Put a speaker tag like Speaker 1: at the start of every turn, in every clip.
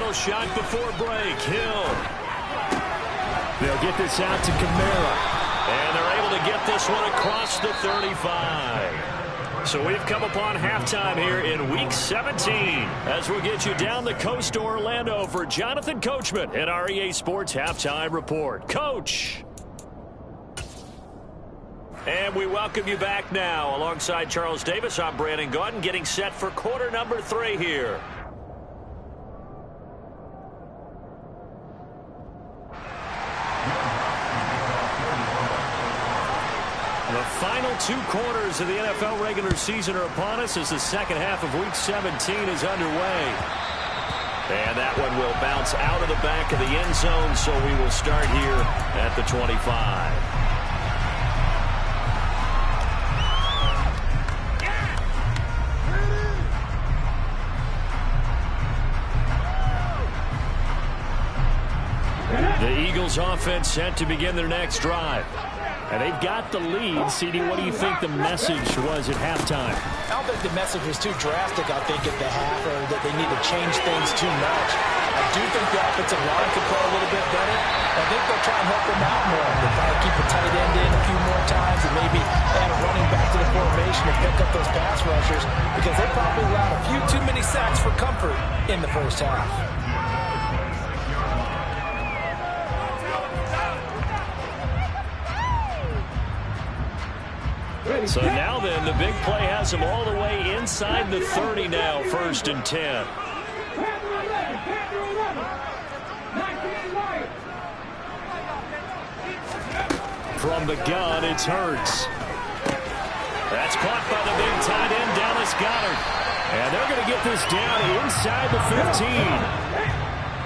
Speaker 1: Final shot before break. Hill. They'll get this out to Kamara. And they're able to get this one across the 35. So we've come upon halftime here in Week 17 as we'll get you down the coast to Orlando for Jonathan Coachman at our EA Sports Halftime Report. Coach. And we welcome you back now. Alongside Charles Davis, I'm Brandon Gaudin, getting set for quarter number 3 here. The final 2 quarters of the NFL regular season are upon us as the second half of Week 17 is underway. And that one will bounce out of the back of the end zone, so we will start here at the 25. The Eagles offense set to begin their next drive. And they've got the lead. CD, what do you think the message was at halftime?
Speaker 2: I don't think the message was too drastic, I think, at the half, or that they need to change things too much. I do think the offensive line could play a little bit better. I think they'll try and help them out more. They'll probably keep a tight end in a few more times and maybe add a running back to the formation and pick up those pass rushers because they probably allowed a few too many sacks for comfort in the first half.
Speaker 1: So now then, the big play has them all the way inside the 30 now, 1st and 10. From the gun, it's Hurts. That's caught by the big tight end, Dallas Goedert. And they're going to get this down inside the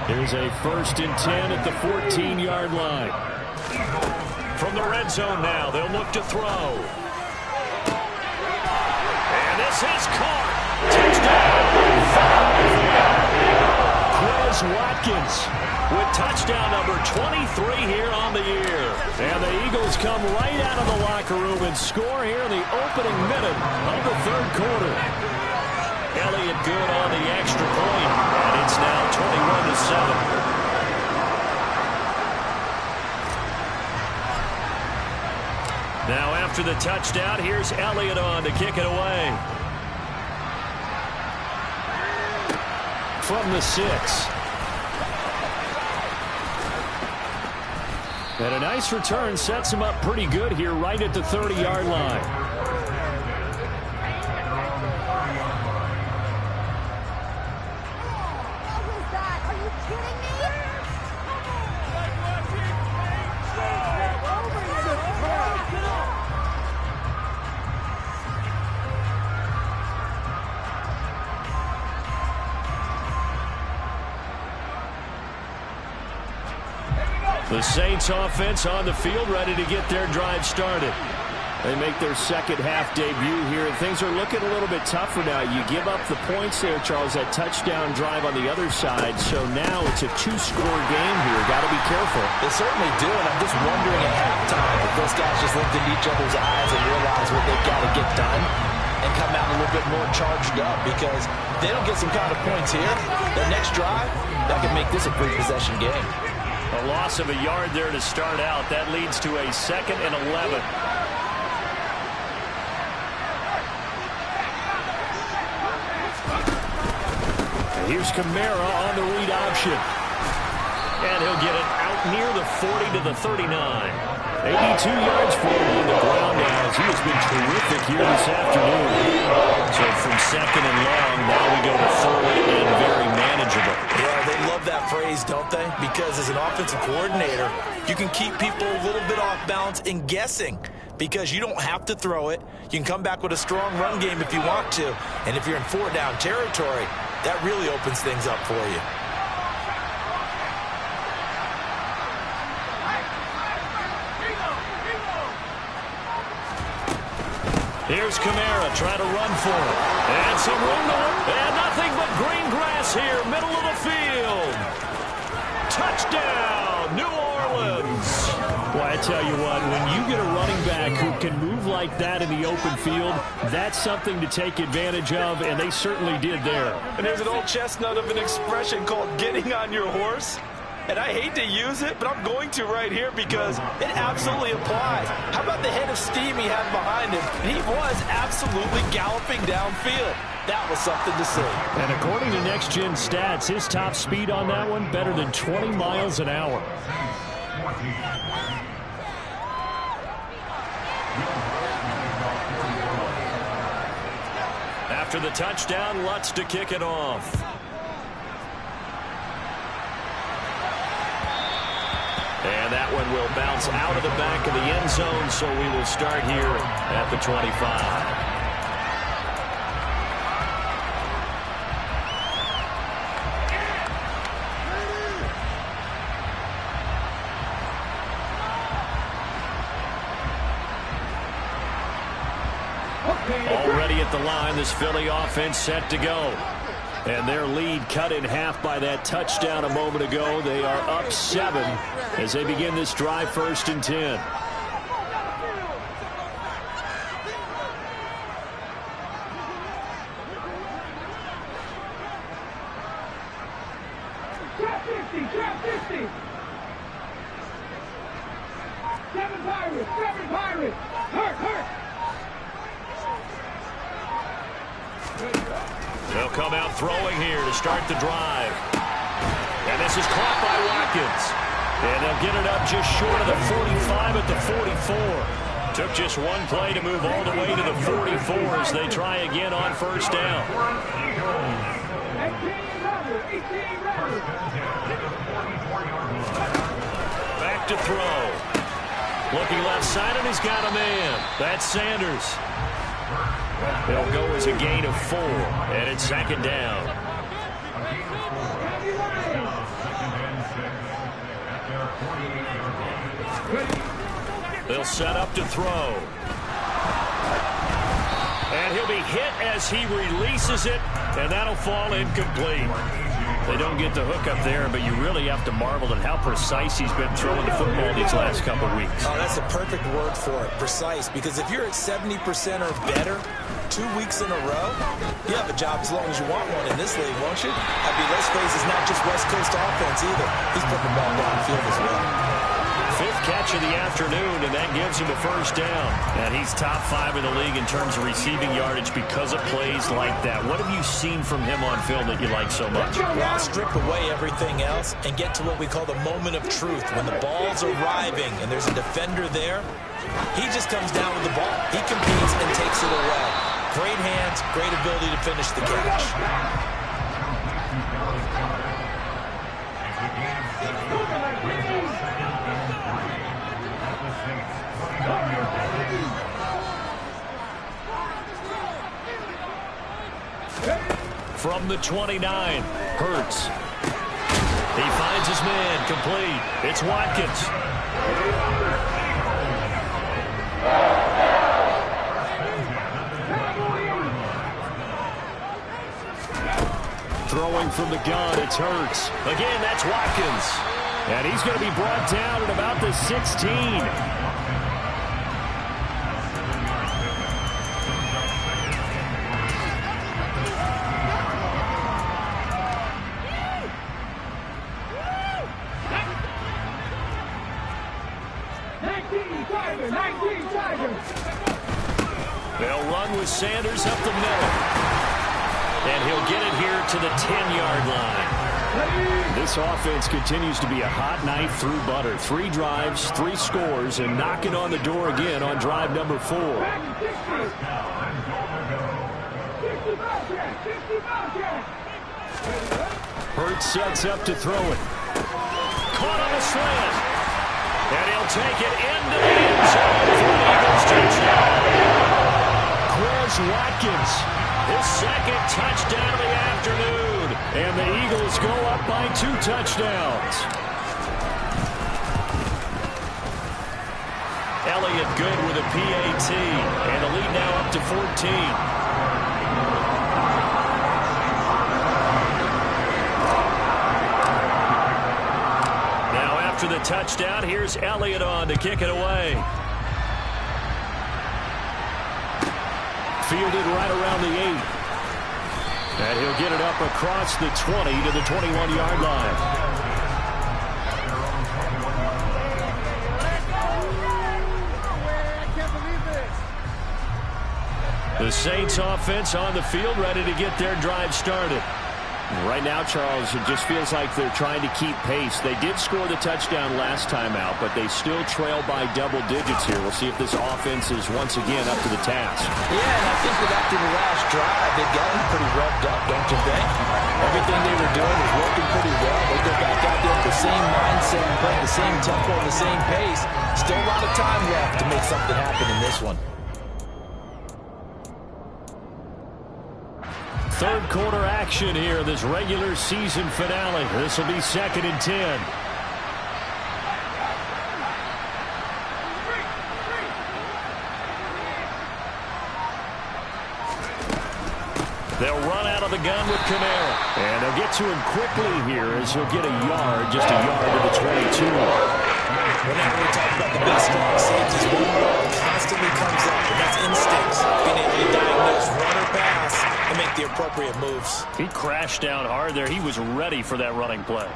Speaker 1: 15. Here's a 1st and 10 at the 14-yard line. From the red zone now, they'll look to throw. This is caught. Touchdown. Quez Watkins with touchdown number 23 here on the year. And the Eagles come right out of the locker room and score here in the opening minute of the 3rd quarter. Elliott good on the extra point, and it's now 21-7. Now after the touchdown, here's Elliott on to kick it away. From the 6. And a nice return sets him up pretty good here right at the 30-yard line. The Saints offense on the field, ready to get their drive started. They make their second half debut here, and things are looking a little bit tougher now. You give up the points there, Charles, that touchdown drive on the other side. So now it's a 2-score game here. Got to be careful.
Speaker 2: They certainly do, and I'm just wondering at halftime if those guys just looked into each other's eyes and realized what they've got to get done and come out a little bit more charged up, because if they don't get some kind of points here, their next drive, that could make this a 3-possession game.
Speaker 1: A loss of a yard there to start out. That leads to a 2nd and 11. Here's Kamara on the read option. And he'll get it out near the 40 to the 39. 82 yards for him on the ground as he has been terrific here this afternoon. So from 2nd and long, now we go to 3rd and very manageable.
Speaker 2: Yeah, they love that phrase, don't they? Because as an offensive coordinator, you can keep people a little bit off balance and guessing, because you don't have to throw it. You can come back with a strong run game if you want to. And if you're in 4-down territory, that really opens things up for you.
Speaker 1: Here's Kamara trying to run for it. And some room to work. And nothing but green grass here, middle of the field. Touchdown, New Orleans. Boy, I tell you what, when you get a running back who can move like that in the open field, that's something to take advantage of, and they certainly did there.
Speaker 2: And there's an old chestnut of an expression called getting on your horse. And I hate to use it, but I'm going to right here because it absolutely applies. How about the head of steam he had behind him? He was absolutely galloping downfield. That was something to see.
Speaker 1: And according to Next Gen Stats, his top speed on that one better than 20 miles an hour. After the touchdown, Lutz to kick it off. And that one will bounce out of the back of the end zone, so we will start here at the 25. Already at the line, this Philly offense set to go. And their lead cut in half by that touchdown a moment ago. They are up 7 as they begin this drive, 1st and 10.
Speaker 3: Trap 50, trap 50. 7 Pirates. Hurt.
Speaker 1: They'll come out throwing here to start the drive. And this is caught by Watkins. And they'll get it up just short of the 45 at the 44. Took just one play to move all the way to the 44 as they try again on 1st down. Back to throw. Looking left side, and he's got a man. That's Sanders. They'll go as a gain of 4, and it's 2nd down. They'll set up to throw. And he'll be hit as he releases it, and that'll fall incomplete. They don't get the hook up there, but you really have to marvel at how precise he's been throwing the football these last couple of weeks.
Speaker 2: Oh, that's a perfect word for it, precise, because if you're at 70% or better 2 weeks in a row, you have a job as long as you want one in this league, won't you? I mean, let's face it's not just West Coast offense either. He's putting the ball downfield as well.
Speaker 1: 5th catch of the afternoon, and that gives him a 1st down. And he's top 5 in the league in terms of receiving yardage because of plays like that. What have you seen from him on film that you like so much?
Speaker 2: Well, strip away everything else and get to what we call the moment of truth. When the ball's arriving and there's a defender there, he just comes down with the ball. He competes and takes it away. Great hands, great ability to finish the catch.
Speaker 1: From the 29, Hurts. He finds his man, complete. It's Watkins. Throwing from the gun, it's Hurts. Again, that's Watkins. And he's going to be brought down at about the 16. They'll run with Sanders up the middle. And he'll get it here to the 10-yard line. This offense continues to be a hot knife through butter. 3 drives, 3 scores, and knocking on the door again on drive number 4. Hurts sets up to throw it. Caught on a slant. And he'll take it into the end zone for an Eagles touchdown. Quez Watkins, his 2nd touchdown of the afternoon. And the Eagles go up by 2 touchdowns. Elliott good with a PAT. And the lead now up to 14. after the touchdown. Here's Elliott on to kick it away. Fielded right around the 8. And he'll get it up across the 20 to the 21-yard line. The Saints offense on the field, ready to get their drive started. Right now, Charles, it just feels like they're trying to keep pace. They did score the touchdown last time out, but they still trail by double digits here. We'll see if this offense is once again up to the task.
Speaker 2: Yeah, and I think that after the last drive, they've gotten pretty revved up, don't you think? Everything they were doing was working pretty well. They go back out there with the same mindset and play the same tempo and the same pace. Still a lot of time left to make something happen in this one.
Speaker 1: Third quarter action here, this regular season finale. This will be 2nd and 10. They'll run out of the gun with Kamara. And they'll get to him quickly here as he'll get a yard, just a yard to the 22.
Speaker 2: Whenever we talk about the best strong safeties, one word constantly comes up, and that's instincts. Being able to diagnose run or pass and make the appropriate moves.
Speaker 1: He crashed down hard there. He was ready for that running play.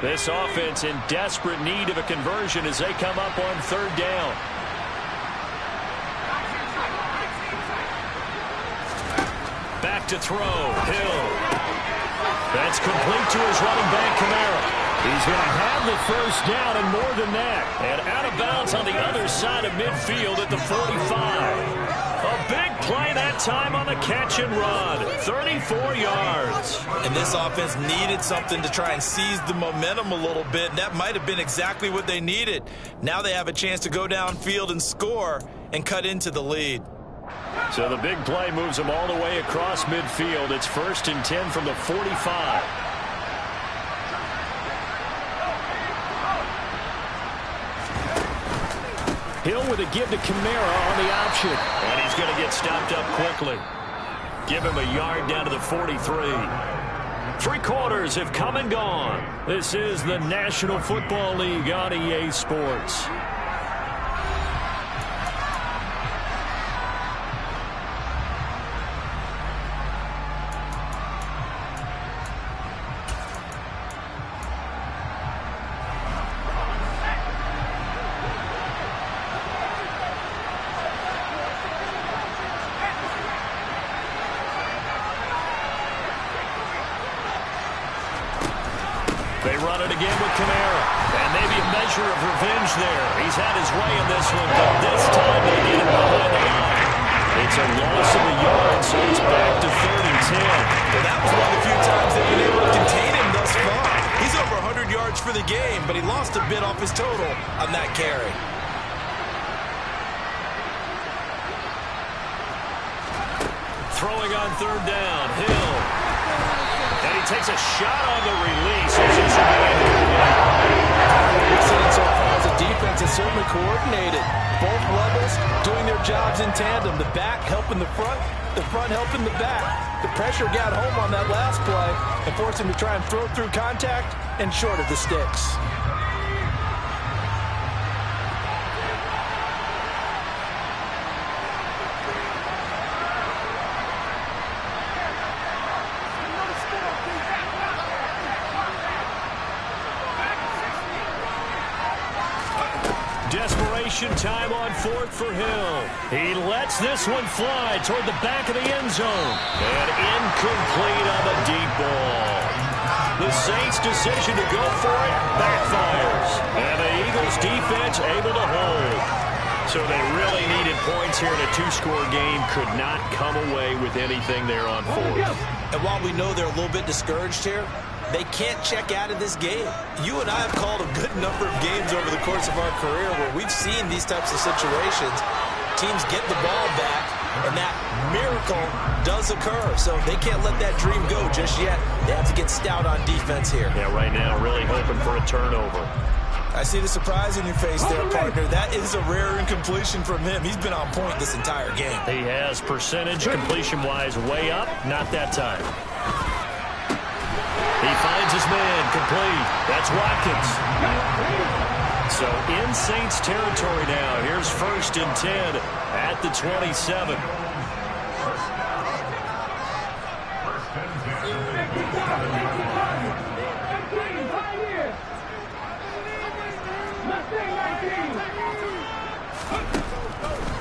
Speaker 1: This offense in desperate need of a conversion as they come up on 3rd down. Back to throw. Hill. That's complete to his running back, Kamara. He's going to have the first down and more than that. And out of bounds on the other side of midfield at the 45. A big play that time on the catch and run. 34 yards.
Speaker 2: And this offense needed something to try and seize the momentum a little bit. And that might have been exactly what they needed. Now they have a chance to go downfield and score and cut into the lead.
Speaker 1: So the big play moves them all the way across midfield. It's 1st and 10 from the 45. Hill with a give to Kamara on the option. And he's going to get stopped up quickly. Give him a yard down to the 43. 3 quarters have come and gone. This is the National Football League on EA Sports. They run it again with Kamara. And maybe a measure of revenge there. He's had his way in this one, but this time they get him behind the line. It's a loss of a yard, so it's back to 3rd and 10.
Speaker 2: Well, that was one of the few times they've been able to contain him thus far. He's over 100 yards for the game, but he lost a bit off his total on that carry.
Speaker 1: Throwing on 3rd down, Hill. And he takes a shot on the release. This
Speaker 2: so far as the defense is certainly coordinated. Both levels doing their jobs in tandem. The back helping the front helping the back. The pressure got home on that last play and forced him to try and throw through contact and short of the sticks.
Speaker 1: Desperation time on 4th for Hill. He lets this one fly toward the back of the end zone. And incomplete on the deep ball. The Saints' decision to go for it backfires. And the Eagles' defense able to hold. So they really needed points here in a 2-score game. Could not come away with anything there on 4th.
Speaker 2: And while we know they're a little bit discouraged here, they can't check out of this game. You and I have called a good number of games over the course of our career where we've seen these types of situations. Teams get the ball back, and that miracle does occur. So they can't let that dream go just yet. They have to get stout on defense here.
Speaker 1: Yeah, right now, really hoping for a turnover.
Speaker 2: I see the surprise in your face there, partner. That is a rare incompletion from him. He's been on point this entire game.
Speaker 1: He has percentage, completion-wise, way up. Not that time. He finds his man, complete. That's Watkins. So in Saints territory now. Here's 1st and 10 at the 27.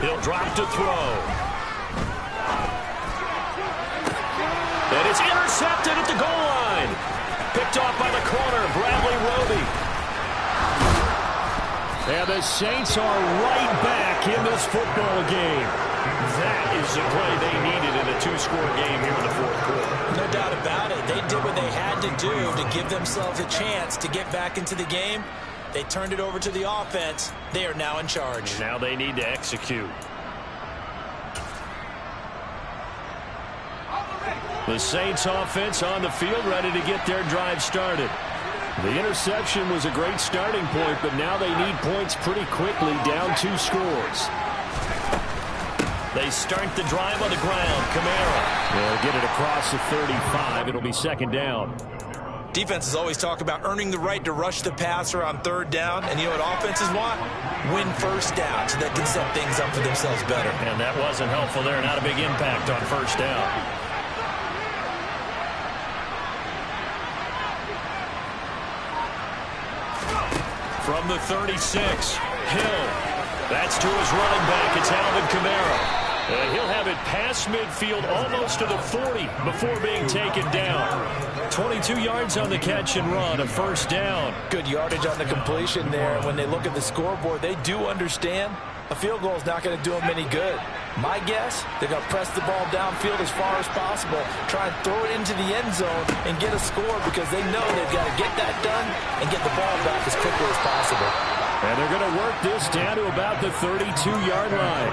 Speaker 1: He'll drop to throw. And it's intercepted at the goal line. Picked off by the corner, Bradley Roby. And the Saints are right back in this football game. That is the play they needed in a 2-score game here in the 4th quarter.
Speaker 2: No doubt about it. They did what they had to do to give themselves a chance to get back into the game. They turned it over to the offense. They are now in charge.
Speaker 1: Now they need to execute. The Saints offense on the field, ready to get their drive started. The interception was a great starting point, but now they need points pretty quickly, down 2 scores. They start the drive on the ground. Kamara. They'll get it across the 35. It'll be 2nd down.
Speaker 2: Defenses always talk about earning the right to rush the passer on 3rd down. And you know what offenses want? Win 1st down so they can set things up for themselves better.
Speaker 1: And that wasn't helpful there. Not a big impact on 1st down. From the 36, Hill. That's to his running back. It's Alvin Kamara. And he'll have it past midfield almost to the 40 before being taken down. 22 yards on the catch and run, a 1st down.
Speaker 2: Good yardage on the completion there. When they look at the scoreboard, they do understand a field goal is not going to do them any good. My guess, they're going to press the ball downfield as far as possible, try and throw it into the end zone and get a score because they know they've got to get that done and get the ball back as quickly as possible.
Speaker 1: And they're going to work this down to about the 32-yard line.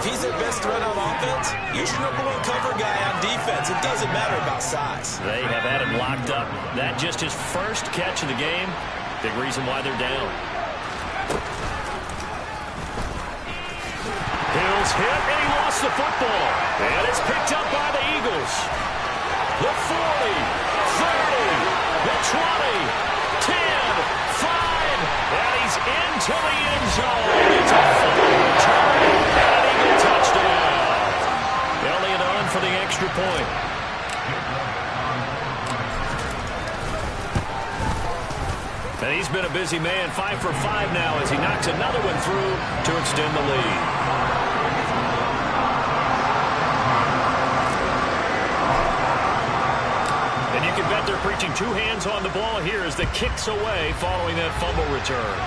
Speaker 2: If he's their best threat on offense, use your #1 cover guy on defense. It doesn't matter about size.
Speaker 1: They have had him locked up. That just his 1st catch of the game. Big reason why they're down. Hill's hit, and he lost the football. And it's picked up by the Eagles. The 40, 30, the 20, 10, 5, and he's into the end zone. It's a fumble return, and an Eagle touchdown. Elliott on for the extra point. And he's been a busy man, 5 for 5 now as he knocks another one through to extend the lead. And you can bet they're preaching 2 hands on the ball here as the kick's away following that fumble return.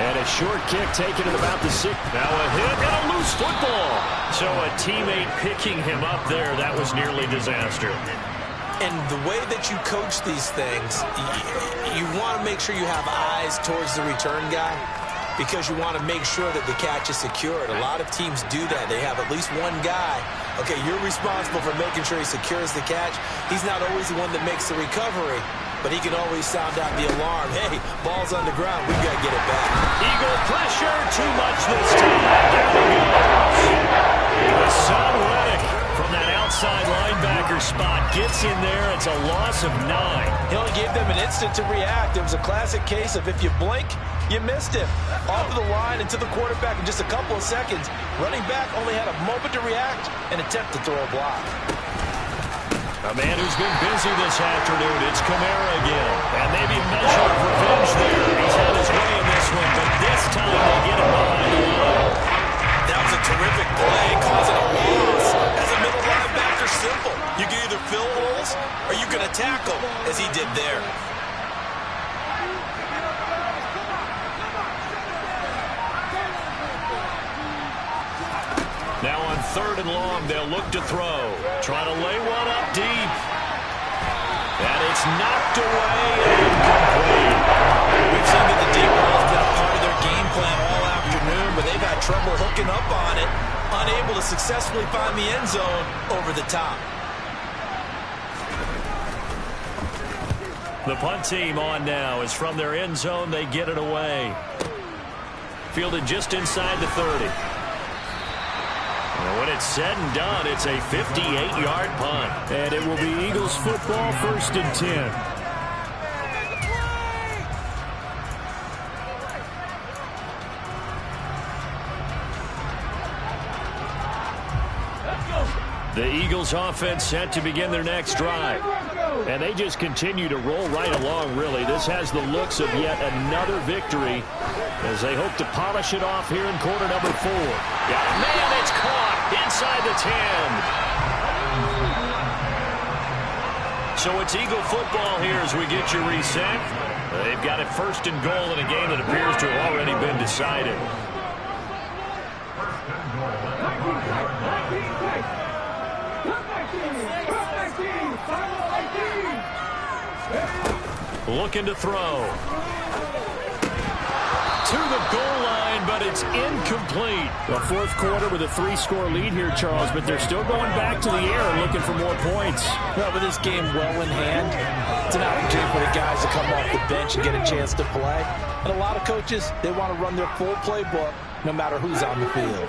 Speaker 1: And a short kick taken at about the 6. Now a hit and a loose football. So a teammate picking him up there, that was nearly disaster.
Speaker 2: And the way that you coach these things, you want to make sure you have eyes towards the return guy because you want to make sure that the catch is secured. A lot of teams do that. They have at least one guy. Okay, you're responsible for making sure he secures the catch. He's not always the one that makes the recovery, but he can always sound out the alarm. Hey, ball's on the ground. We've got to get it back.
Speaker 1: Eagle pressure, too much this time. Down he goes. Hassan Reddick from that outside linebacker spot gets in there. It's a loss of 9.
Speaker 2: He only gave them an instant to react. It was a classic case of if you blink, you missed him. Off of the line and to the quarterback in just a couple of seconds. Running back only had a moment to react and attempt to throw a block.
Speaker 1: A man who's been busy this afternoon. It's Kamara again. And maybe a measure of revenge there. He's had his way in this one, but this time they'll get him behind the line.
Speaker 2: That was a terrific play, causing a loss. As a middle linebacker, simple. You can either fill holes or you can tackle, as he did there.
Speaker 1: Now on 3rd and long, they'll look to throw. Trying to lay one up deep. And it's knocked away and incomplete.
Speaker 2: We've seen that the deep ball has been a part of their game plan all afternoon, but they've had trouble hooking up on it, unable to successfully find the end zone over the top.
Speaker 1: The punt team on now is from their end zone. They get it away. Fielded just inside the 30. when it's said and done, it's a 58-yard punt.
Speaker 4: And it will be Eagles football, 1st and 10.
Speaker 1: The Eagles offense set to begin their next drive. And they just continue to roll right along, really. This has the looks of yet another victory as they hope to polish it off here in quarter number 4. Got a man, it's caught inside the 10. So it's Eagle football here as we get you reset. They've got it 1st and goal in a game that appears to have already been decided. Looking to throw. To the goal line, but it's incomplete.
Speaker 4: The 4th quarter with a 3-score lead here, Charles, but they're still going back to the air and looking for more points.
Speaker 2: Well, with this game well in hand, it's an opportunity for the guys to come off the bench and get a chance to play. And a lot of coaches, they want to run their full playbook no matter who's on the field.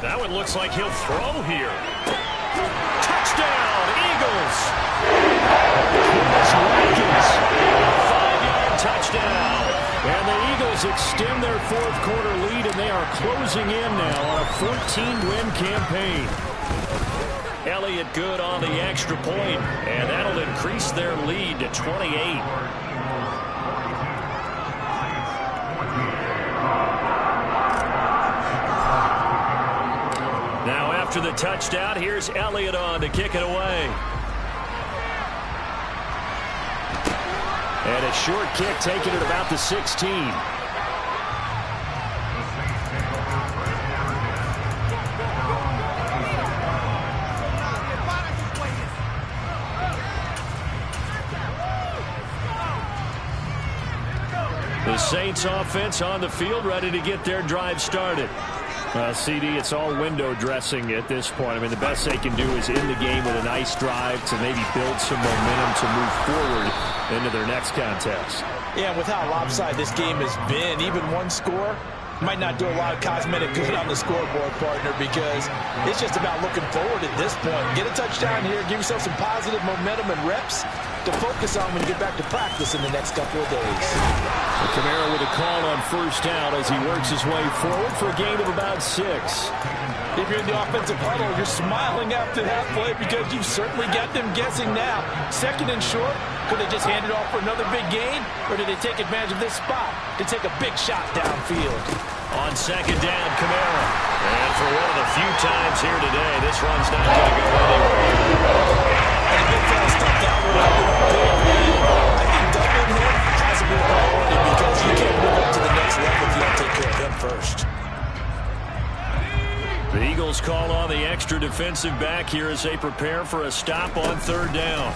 Speaker 1: That one looks like he'll throw here. Touchdown, Eagles! 5-yard touchdown.
Speaker 4: And the Eagles extend their 4th quarter lead, and they are closing in now on a 14-win campaign.
Speaker 1: Elliott good on the extra point, and that'll increase their lead to 28. Now after the touchdown, here's Elliott on to kick it away.
Speaker 4: And a short kick taken at about the 16.
Speaker 1: The Saints offense on the field ready to get their drive started.
Speaker 4: Well, CD, it's all window dressing at this point. I mean, the best they can do is end the game with a nice drive to maybe build some momentum to move forward into their next contest.
Speaker 2: Yeah, with how lopsided this game has been, even one score might not do a lot of cosmetic good on the scoreboard, partner, because it's just about looking forward at this point. Get a touchdown here, give yourself some positive momentum and reps to focus on when you get back to practice in the next couple of days.
Speaker 4: Kamara with a call on 1st down as he works his way forward for a gain of about 6.
Speaker 2: If you're in the offensive huddle, you're smiling after that play because you've certainly got them guessing now. 2nd and short, could they just hand it off for another big gain, or did they take advantage of this spot to take a big shot downfield?
Speaker 1: On 2nd down, Kamara. And for one of the few times here today, this run's not going to go anywhere.
Speaker 2: And the big fella stuffed that one up in a big way. I think doubling him has to be a priority because you can't move up to the next level if you don't take care of him first.
Speaker 1: The Eagles call on the extra defensive back here as they prepare for a stop on 3rd down.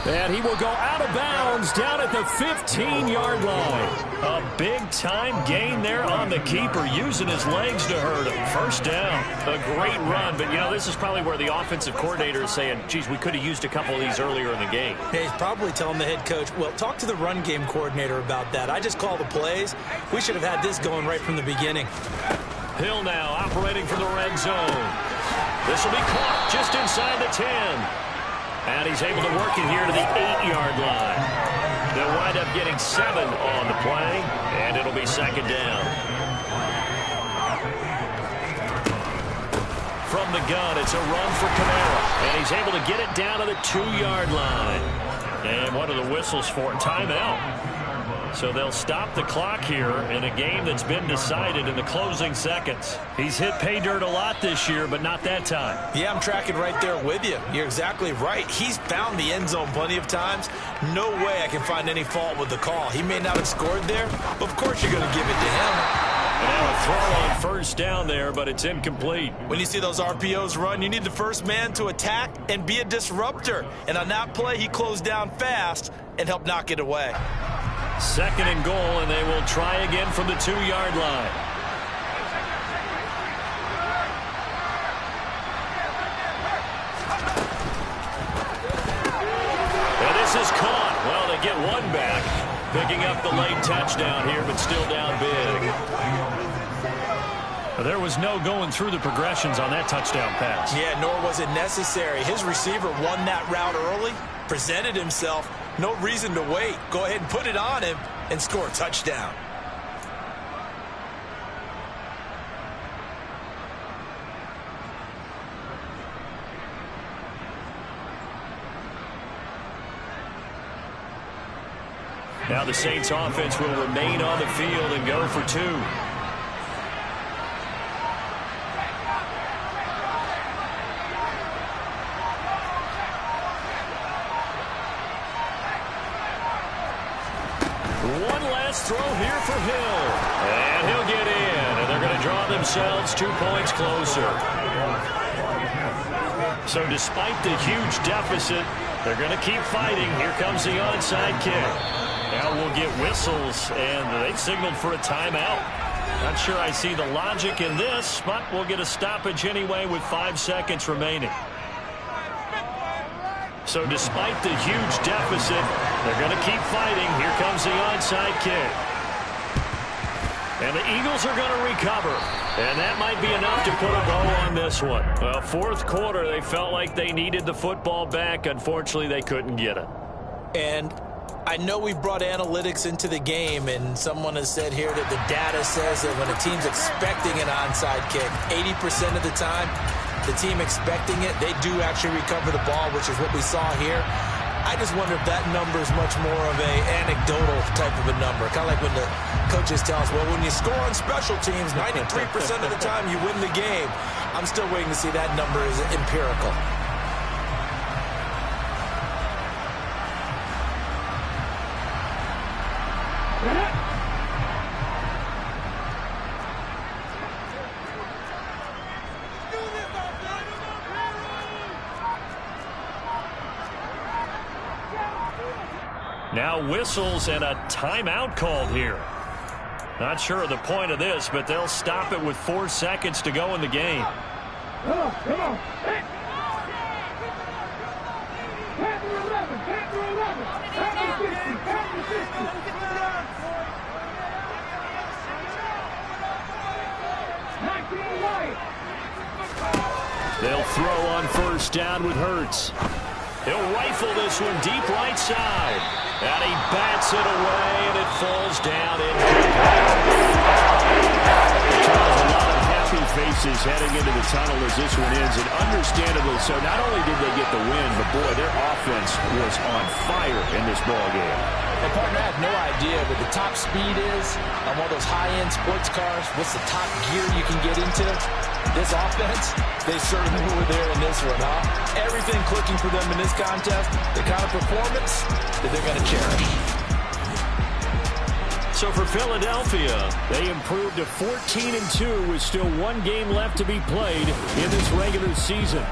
Speaker 4: And he will go out of bounds down at the 15-yard line.
Speaker 1: A big-time gain there on the keeper, using his legs to hurt him. 1st down. A great run, but, you know, this is probably where the offensive coordinator is saying, geez, we could have used a couple of these earlier in the game.
Speaker 2: Yeah, he's probably telling the head coach, well, talk to the run game coordinator about that. I just call the plays. We should have had this going right from the beginning.
Speaker 1: Hill now operating from the red zone. This will be caught just inside the 10. And he's able to work it here to the 8-yard line. They'll wind up getting 7 on the play, and it'll be 2nd down. From the gun, it's a run for Kamara, and he's able to get it down to the 2-yard line. And one of the whistles for a timeout. So they'll stop the clock here in a game that's been decided in the closing seconds. He's hit pay dirt a lot this year, but not that time.
Speaker 2: Yeah, I'm tracking right there with you. You're exactly right. He's found the end zone plenty of times. No way I can find any fault with the call. He may not have scored there, but of course you're going to give it to him.
Speaker 1: And now a throw on 1st down there, but it's incomplete.
Speaker 2: When you see those RPOs run, you need the first man to attack and be a disruptor. And on that play, he closed down fast and helped knock it away.
Speaker 1: 2nd and goal, and they will try again from the 2-yard line. And this is caught. Well, picking up the late touchdown here, but still down big.
Speaker 4: There was no going through the progressions on that touchdown pass.
Speaker 2: Yeah, nor was it necessary. His receiver won that route early, presented himself. No reason to wait. Go ahead and put it on him and score a touchdown.
Speaker 1: Now the Saints offense will remain on the field and go for two. One last throw here for Hill. And he'll get in. And they're going to draw themselves 2 points closer. So despite the huge deficit, they're going to keep fighting. Here comes the onside kick. Now we'll get whistles, and they signaled for a timeout. Not sure I see the logic in this, but we'll get a stoppage anyway with 5 seconds remaining. So despite the huge deficit, they're going to keep fighting. Here comes the onside kick. And the Eagles are going to recover. And that might be enough to put a bow on this one. Well, fourth quarter, they felt like they needed the football back. Unfortunately, they couldn't get it.
Speaker 2: And I know we brought analytics into the game, and someone has said here that the data says that when a team's expecting an onside kick, 80% of the time, the team expecting it, they do actually recover the ball, which is what we saw here. I just wonder if that number is much more of a anecdotal type of a number. Kind of like when the coaches tell us, well, when you score on special teams, 93% of the time you win the game. I'm still waiting to see that number is empirical.
Speaker 1: Now whistles and a timeout called here. Not sure of the point of this, but they'll stop it with 4 seconds to go in the game.
Speaker 3: Come on, come on. Panther 11, Panther 11, Panther 60, Panther 60.
Speaker 1: They'll throw on first down with Hurts. He'll rifle this one deep right side. And he bats it away, and it falls down Charles, a lot of happy faces heading into the tunnel as this one ends, and understandably so. Not only did they get the win, but boy, their offense was on fire in this ball game.
Speaker 2: Hey, partner, I have no idea what the top speed is on one of those high-end sports cars. What's the top gear you can get into? This offense, they certainly were there in this one, huh? Everything clicking for them in this contest, the kind of performance that they're going to cherish.
Speaker 1: So for Philadelphia, they improved to 14-2 with still one game left to be played in this regular season.